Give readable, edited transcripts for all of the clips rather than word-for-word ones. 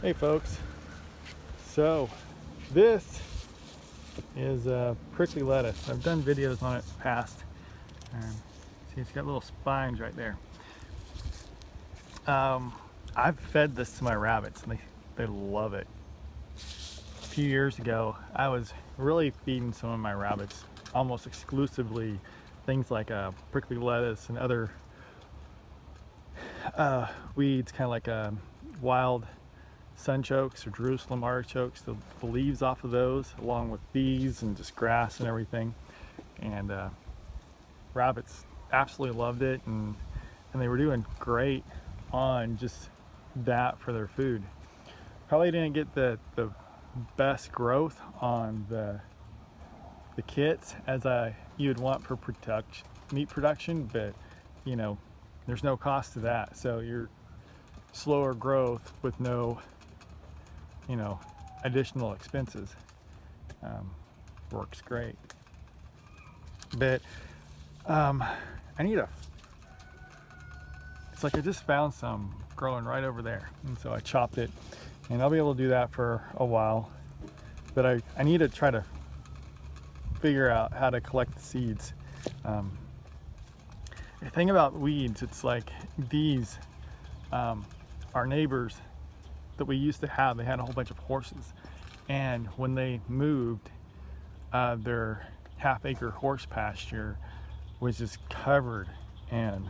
Hey folks, so this is prickly lettuce. I've done videos on it in the past. See, it's got little spines right there. I've fed this to my rabbits and they love it. A few years ago, I was really feeding some of my rabbits almost exclusively things like prickly lettuce and other weeds, kind of like wild sunchokes or Jerusalem artichokes, the leaves off of those, along with these and just grass and everything. And rabbits absolutely loved it, and they were doing great on just that for their food. Probably didn't get the best growth on the kits as you would want for meat production, but you know, there's no cost to that, so you're slower growth with no additional expenses. Works great. But it's like I just found some growing right over there, and so I chopped it, and I'll be able to do that for a while, but I need to try to figure out how to collect the seeds. The thing about weeds, it's like these, our neighbors that we used to have, they had a whole bunch of horses, and when they moved, their half-acre horse pasture was just covered in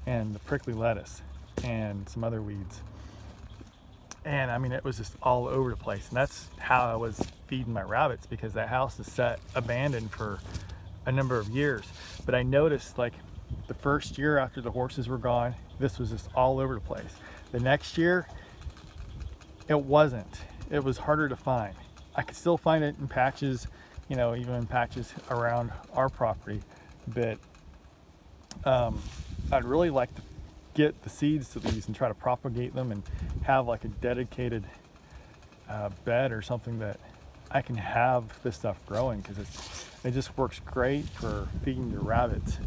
the prickly lettuce and some other weeds, and I mean, it was just all over the place. And that's how I was feeding my rabbits, because that house is set abandoned for a number of years. But I noticed, like, the first year after the horses were gone, this was just all over the place. The next year, it wasn't. It was harder to find. I could still find it in patches, even in patches around our property, but I'd really like to get the seeds to these and try to propagate them and have like a dedicated bed or something that I can have this stuff growing, because it just works great for feeding your rabbits.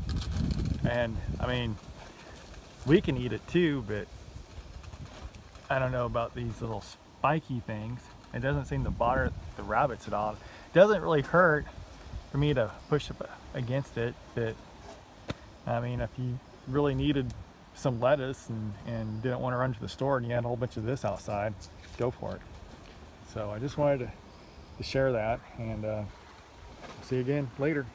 And I mean, we can eat it too, but I don't know about these little spiky things. It doesn't seem to bother the rabbits at all. It doesn't really hurt for me to push up against it, but I mean, if you really needed some lettuce and didn't want to run to the store and you had a whole bunch of this outside, go for it. So I just wanted to share that, and see you again later.